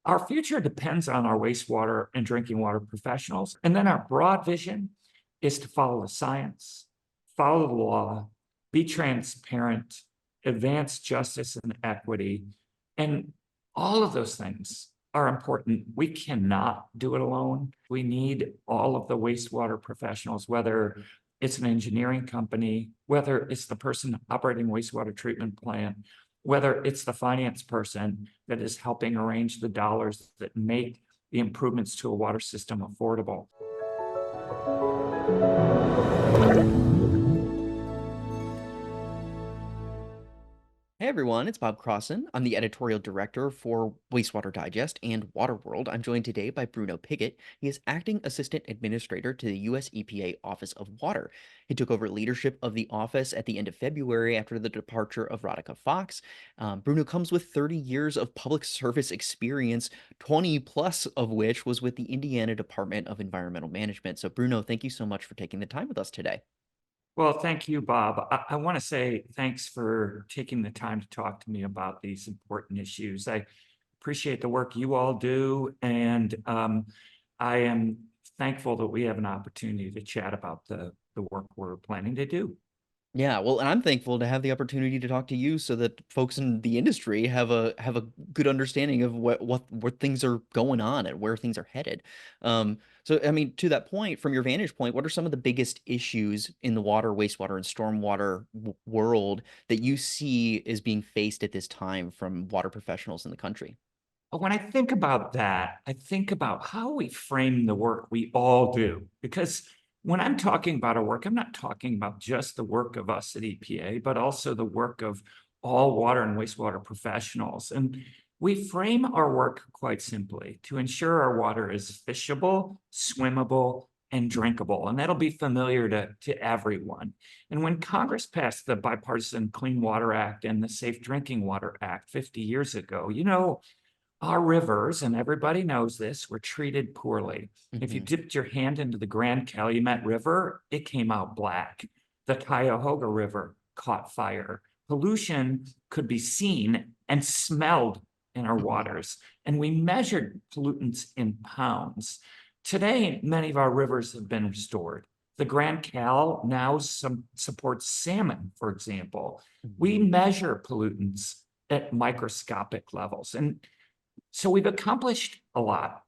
Our future depends on our wastewater and drinking water professionals. And then our broad vision is to follow the science, follow the law, be transparent, advance justice and equity. And all of those things are important. We cannot do it alone. We need all of the wastewater professionals, whether it's an engineering company, whether it's the person operating wastewater treatment plant, whether it's the finance person that is helping arrange the dollars that make the improvements to a water system affordable. Hey everyone, it's Bob Crossan. I'm the editorial director for Wastewater Digest and Waterworld. I'm joined today by Bruno Pigott. He is acting assistant administrator to the US EPA Office of Water. He took over leadership of the office at the end of February after the departure of Radhika Fox. Bruno comes with 30 years of public service experience, 20 plus of which was with the Indiana Department of Environmental Management. So Bruno, thank you so much for taking the time with us today. Well, thank you, Bob. I want to say thanks for taking the time to talk to me about these important issues. I appreciate the work you all do, and I am thankful that we have an opportunity to chat about the work we're planning to do. Yeah, well, and I'm thankful to have the opportunity to talk to you so that folks in the industry have a good understanding of where things are going on and where things are headed. So I mean, to that point, from your vantage point, what are some of the biggest issues in the water, wastewater, and stormwater world that you see is being faced at this time from water professionals in the country? When I think about that, I think about how we frame the work we all do. Because when I'm talking about our work, I'm not talking about just the work of us at EPA, but also the work of all water and wastewater professionals. And we frame our work quite simply to ensure our water is fishable, swimmable, and drinkable. And that'll be familiar to everyone. And when Congress passed the Bipartisan Clean Water Act and the Safe Drinking Water Act 50 years ago, our rivers, and everybody knows this, were treated poorly. If you Hmm. dipped your hand into the Grand Calumet River, it came out black. The Cuyahoga River caught fire. Pollution could be seen and smelled in our Hmm. waters, and we measured pollutants in pounds. Today, many of our rivers have been restored. The Grand Cal now supports salmon, for example. We Hmm. measure pollutants at microscopic levels. And so we've accomplished a lot,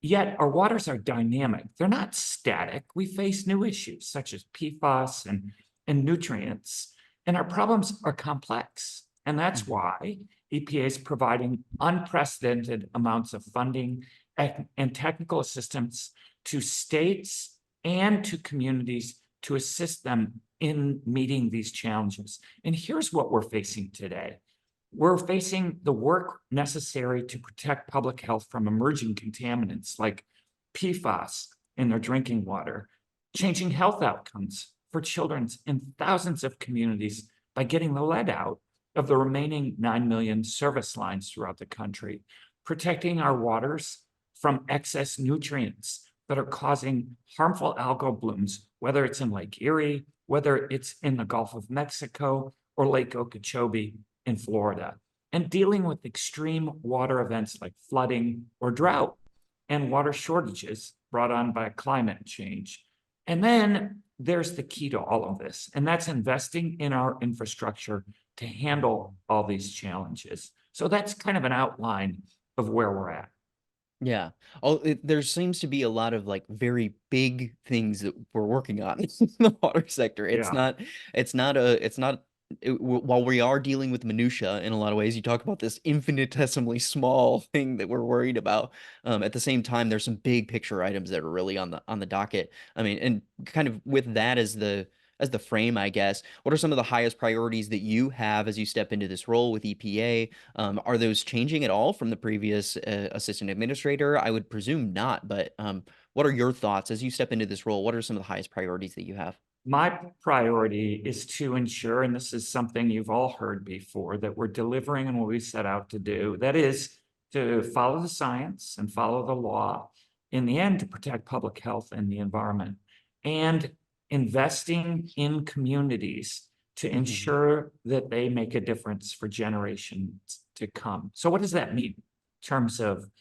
yet our waters are dynamic. They're not static. We face new issues such as PFAS and nutrients, and our problems are complex. And that's Hmm. why EPA is providing unprecedented amounts of funding and technical assistance to states and to communities to assist them in meeting these challenges. And here's what we're facing today. We're facing the work necessary to protect public health from emerging contaminants like PFAS in their drinking water, changing health outcomes for children in thousands of communities by getting the lead out of the remaining 9 million service lines throughout the country, protecting our waters from excess nutrients that are causing harmful algal blooms, whether it's in Lake Erie, whether it's in the Gulf of Mexico or Lake Okeechobee in Florida, and dealing with extreme water events like flooding or drought and water shortages brought on by climate change. And then there's the key to all of this, and that's investing in our infrastructure to handle all these challenges. So that's kind of an outline of where we're at. Yeah. There seems to be a lot of like very big things that we're working on in the water sector. Yeah. It's not, while we are dealing with minutia in a lot of ways, you talk about this infinitesimally small thing that we're worried about. At the same time, there's some big picture items that are really on the docket. I mean, and kind of with that as the frame, I guess, what are some of the highest priorities that you have as you step into this role with EPA? Are those changing at all from the previous assistant administrator? I would presume not, but what are your thoughts as you step into this role? What are some of the highest priorities that you have? My priority is to ensure, and this is something you've all heard before, that we're delivering on what we set out to do. That is to follow the science and follow the law, in the end, to protect public health and the environment, and investing in communities to Hmm. ensure that they make a difference for generations to come. So what does that mean in terms of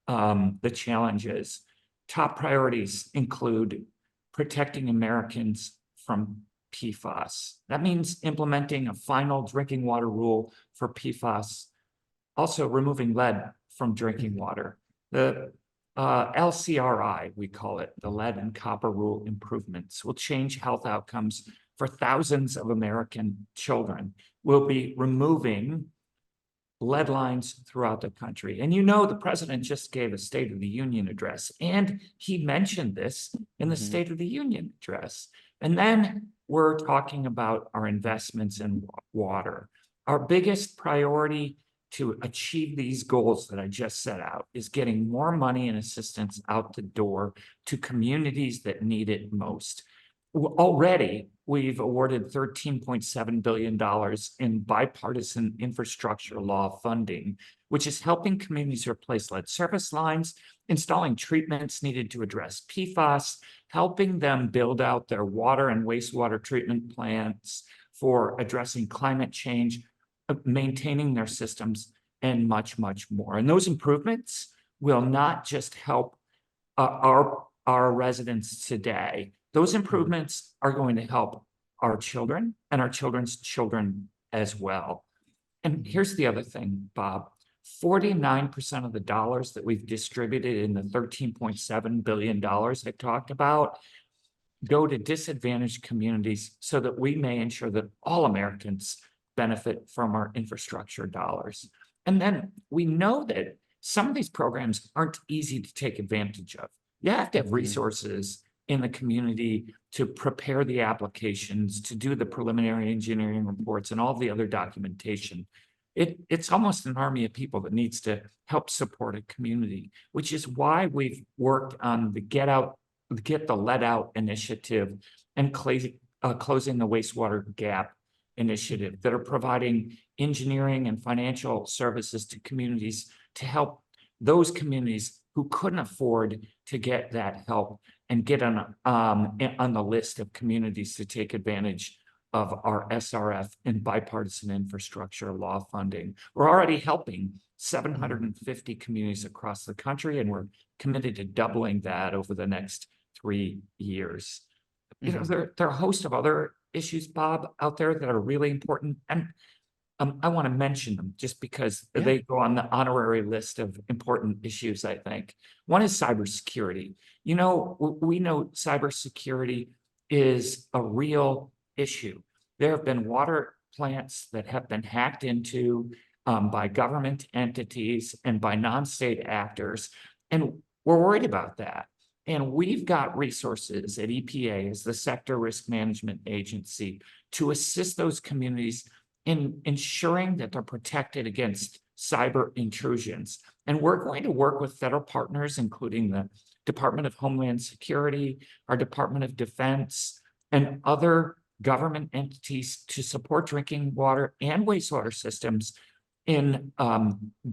the challenges. Top priorities include protecting Americans from PFAS. That means implementing a final drinking water rule for PFAS, also removing lead from drinking water. The LCRI, we call it, the lead and copper rule improvements, will change health outcomes for thousands of American children. We'll be removing lead lines throughout the country. And the president just gave a State of the Union address, and he mentioned this in the State of the Union address. And then we're talking about our investments in water. Our biggest priority to achieve these goals that I just set out is getting more money and assistance out the door to communities that need it most. Already, we've awarded $13.7 billion in bipartisan infrastructure law funding, which is helping communities replace lead service lines, installing treatments needed to address PFAS, helping them build out their water and wastewater treatment plants for addressing climate change, maintaining their systems, and much, much more. And those improvements will not just help our residents today. Those improvements are going to help our children and our children's children as well. And here's the other thing, Bob. 49% of the dollars that we've distributed in the $13.7 billion I talked about go to disadvantaged communities so that we may ensure that all Americans benefit from our infrastructure dollars. And then we know that some of these programs aren't easy to take advantage of. You have to have resources in the community to prepare the applications, to do the preliminary engineering reports and all the other documentation. It's almost an army of people that needs to help support a community, which is why we've worked on the Get the Lead Out initiative and closing the wastewater gap initiative that are providing engineering and financial services to communities to help those communities who couldn't afford to get that help and get on the list of communities to take advantage of our SRF and bipartisan infrastructure law funding. We're already helping 750 communities across the country, and we're committed to doubling that over the next 3 years. There are a host of other issues, Bob, out there that are really important. And I want to mention them just because they go on the honorary list of important issues, I think. One is cybersecurity. We know cybersecurity is a real issue. There have been water plants that have been hacked into by government entities and by non-state actors, and we're worried about that. And we've got resources at EPA as the sector risk management agency to assist those communities in ensuring that they're protected against cyber intrusions. And we're going to work with federal partners, including the Department of Homeland Security, our Department of Defense, and other government entities to support drinking water and wastewater systems in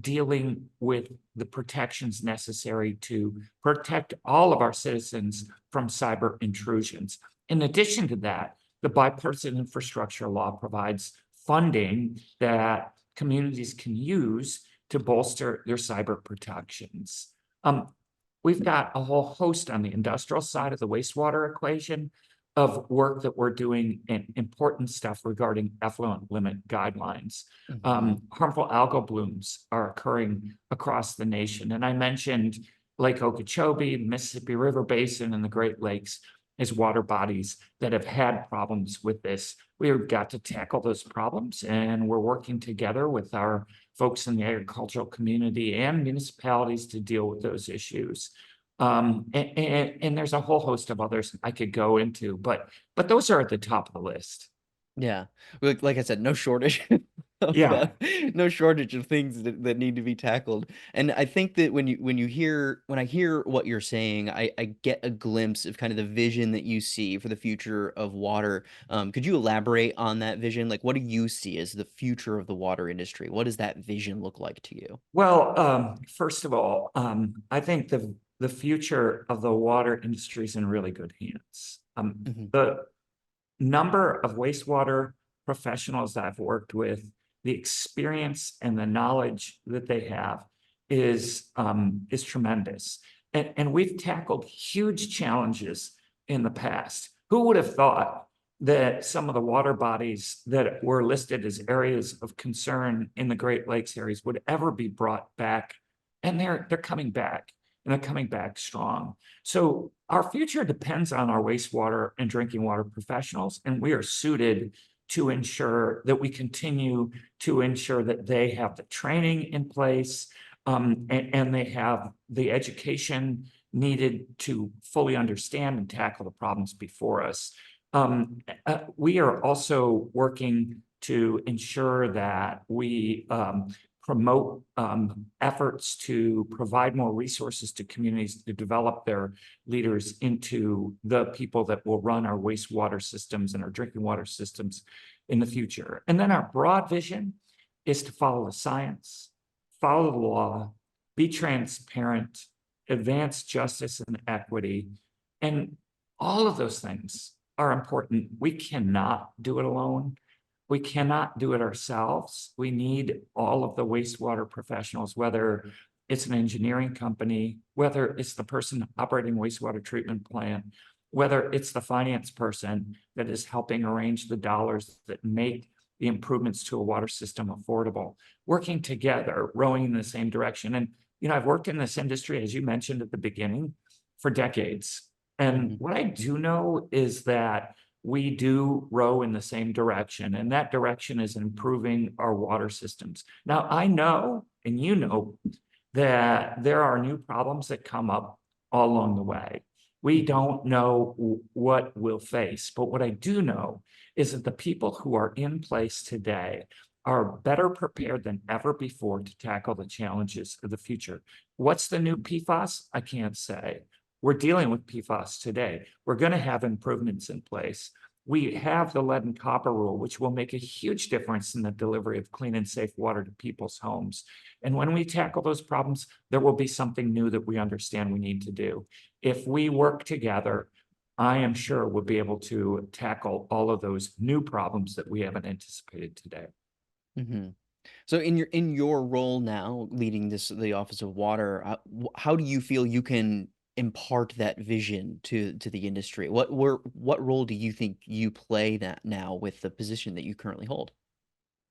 dealing with the protections necessary to protect all of our citizens from cyber intrusions. In addition to that, the bipartisan infrastructure law provides funding that communities can use to bolster their cyber protections. We've got a whole host on the industrial side of the wastewater equation of work that we're doing and important stuff regarding effluent limit guidelines. Harmful algal blooms are occurring across the nation. And I mentioned Lake Okeechobee, the Mississippi River Basin, and the Great Lakes as water bodies that have had problems with this. We've got to tackle those problems, and we're working together with our folks in the agricultural community and municipalities to deal with those issues. And there's a whole host of others I could go into, but those are at the top of the list. Yeah. Like I said, no shortage Yeah. no shortage of things that need to be tackled. And I think that when I hear what you're saying, I get a glimpse of kind of the vision that you see for the future of water. Could you elaborate on that vision? Like, what do you see as the future of the water industry? What does that vision look like to you? Well, first of all, I think the future of the water industry is in really good hands. The number of wastewater professionals that I've worked with, the experience and the knowledge that they have is tremendous. And we've tackled huge challenges in the past. Who would have thought that some of the water bodies that were listed as areas of concern in the Great Lakes areas would ever be brought back? And they're coming back, and they're coming back strong. So our future depends on our wastewater and drinking water professionals, and we are suited to ensure that we continue to ensure that they have the training in place, and they have the education needed to fully understand and tackle the problems before us. We are also working to ensure that we promote efforts to provide more resources to communities to develop their leaders into the people that will run our wastewater systems and our drinking water systems in the future. And then our broad vision is to follow the science, follow the law, be transparent, advance justice and equity. And all of those things are important. We cannot do it alone. We cannot do it ourselves. We need all of the wastewater professionals, whether it's an engineering company, whether it's the person operating wastewater treatment plant, whether it's the finance person that is helping arrange the dollars that make the improvements to a water system affordable, working together, rowing in the same direction. And, I've worked in this industry, as you mentioned at the beginning, for decades. And what I do know is that we do row in the same direction, and that direction is improving our water systems. Now, I know, and you know, that there are new problems that come up all along the way. We don't know what we'll face, but what I do know is that the people who are in place today are better prepared than ever before to tackle the challenges of the future. What's the new PFAS? I can't say. We're dealing with PFAS today. We're going to have improvements in place. We have the lead and copper rule, which will make a huge difference in the delivery of clean and safe water to people's homes. And when we tackle those problems, there will be something new that we understand we need to do. If we work together, I am sure we'll be able to tackle all of those new problems that we haven't anticipated today. So in your role now, leading the Office of Water, how do you feel you can impart that vision to the industry? What role do you think you play that now with the position that you currently hold?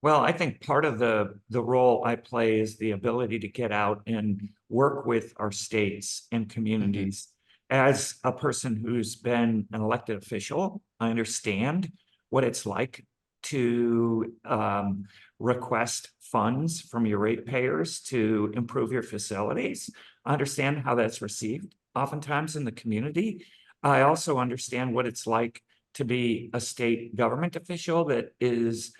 Well, I think part of the role I play is the ability to get out and work with our states and communities. As a person who's been an elected official, I understand what it's like to request funds from your ratepayers to improve your facilities. I understand how that's received oftentimes in the community. I also understand what it's like to be a state government official that is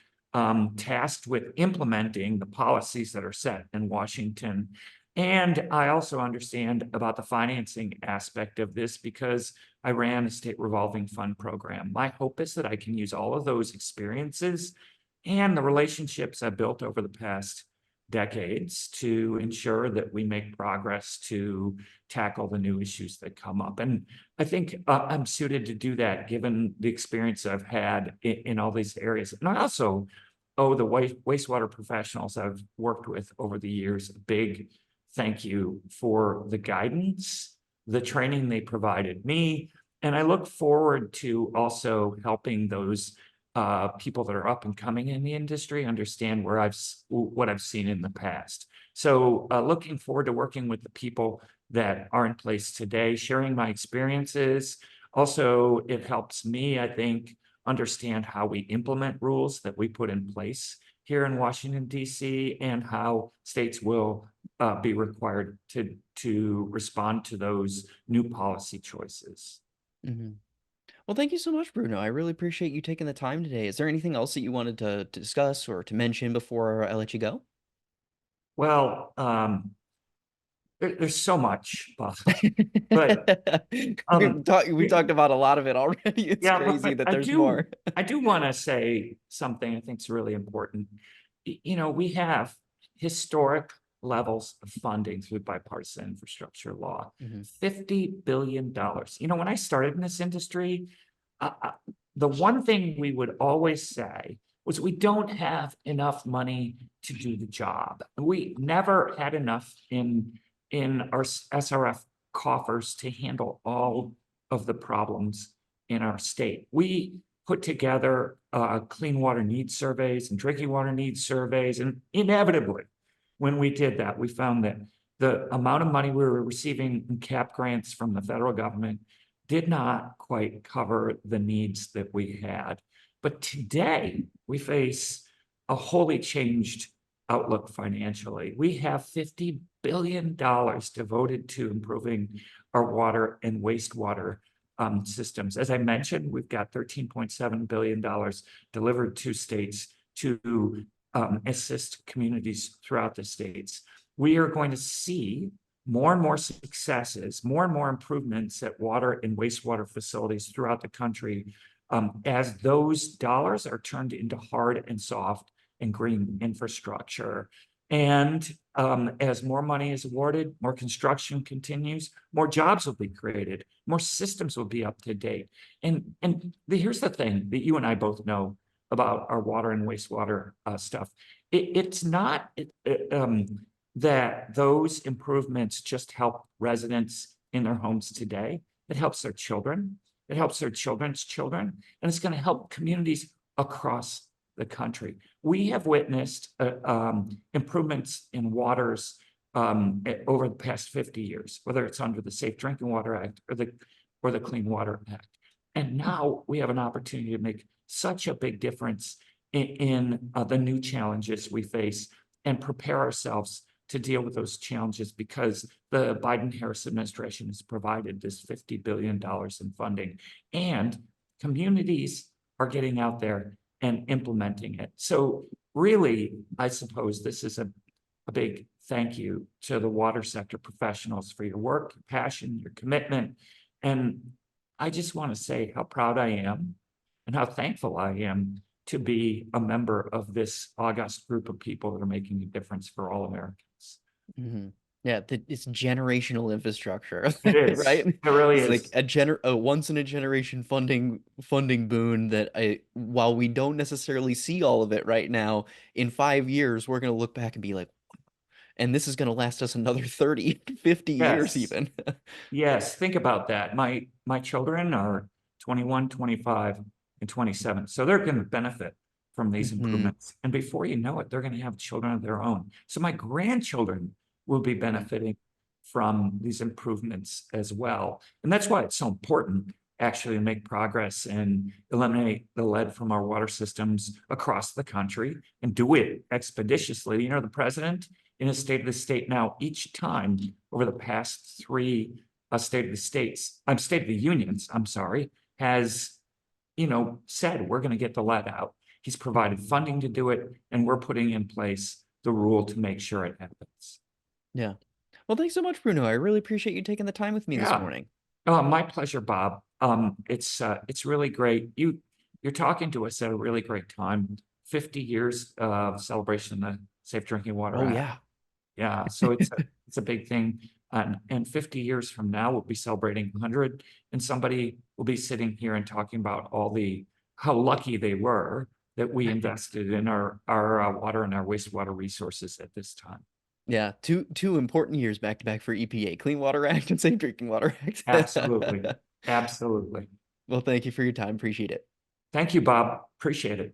tasked with implementing the policies that are set in Washington. And I also understand about the financing aspect of this because I ran a state revolving fund program. My hope is that I can use all of those experiences and the relationships I've built over the past decades to ensure that we make progress to tackle the new issues that come up. And I think I'm suited to do that given the experience I've had in all these areas. And I also owe the wastewater professionals I've worked with over the years a big thank you for the guidance, the training they provided me. And I look forward to also helping those people that are up and coming in the industry understand what I've seen in the past. So looking forward to working with the people that are in place today, sharing my experiences. Also, it helps me, I think, understand how we implement rules that we put in place here in Washington, D.C., and how states will be required to respond to those new policy choices. Well, thank you so much, Bruno. I really appreciate you taking the time today. Is there anything else that you wanted to discuss or to mention before I let you go? Well, there's so much, Bob, but We talked about a lot of it already. It's crazy that there's more. I do want to say something I think is really important. We have historic levels of funding through bipartisan infrastructure law, $50 billion. When I started in this industry, the one thing we would always say was we don't have enough money to do the job. We never had enough in our SRF coffers to handle all of the problems in our state. We put together clean water needs surveys and drinking water needs surveys, and inevitably, when we did that, we found that the amount of money we were receiving in CAP grants from the federal government did not quite cover the needs that we had. But today, we face a wholly changed outlook financially. We have $50 billion devoted to improving our water and wastewater systems. As I mentioned, we've got $13.7 billion delivered to states to assist communities throughout the states. We are going to see more and more successes, more and more improvements at water and wastewater facilities throughout the country as those dollars are turned into hard and soft and green infrastructure. And as more money is awarded, more construction continues, more jobs will be created, more systems will be up to date. And here's the thing that you and I both know about our water and wastewater stuff. It's not that those improvements just help residents in their homes today. It helps their children. It helps their children's children, and it's going to help communities across the country. We have witnessed improvements in waters over the past 50 years, whether it's under the Safe Drinking Water Act or the Clean Water Act. And now we have an opportunity to make such a big difference in the new challenges we face and prepare ourselves to deal with those challenges, because the Biden-Harris administration has provided this $50 billion in funding, and communities are getting out there and implementing it. So really, I suppose this is a big thank you to the water sector professionals for your work, your passion, your commitment. And I just want to say how proud I am and how thankful I am to be a member of this august group of people that are making a difference for all Americans. Mm-hmm. Yeah, it's generational infrastructure, It is. right? It really It's is. like a once in a generation funding boon that while we don't necessarily see all of it right now, in 5 years we're gonna look back and be like, and this is gonna last us another 30, 50 years Yes. even. Yes. Think about that. My children are 21, 25, and 27. So they're going to benefit from these Mhm. improvements. And before you know it, they're going to have children of their own. So my grandchildren will be benefiting from these improvements as well. And that's why it's so important actually to make progress and eliminate the lead from our water systems across the country and do it expeditiously. You know, the president in his State of the State now, each time over the past three State of the Unions, I'm sorry, has, said we're going to get the lead out. He's provided funding to do it, and we're putting in place the rule to make sure it happens. Yeah. Well, thanks so much, Bruno. I really appreciate you taking the time with me this Yeah. morning. My pleasure, Bob. It's really great. You're talking to us at a really great time. 50 years of celebration of the Safe Drinking Water Oh Act. yeah. Yeah, so it's a big thing. And 50 years from now, we'll be celebrating 100, and somebody will be sitting here and talking about how lucky they were that we invested in our water and our wastewater resources at this time. Yeah, two important years back to back for EPA, Clean Water Act and Safe Drinking Water Act. Absolutely. Absolutely. Well, thank you for your time. Appreciate it. Thank you, Bob. Appreciate it.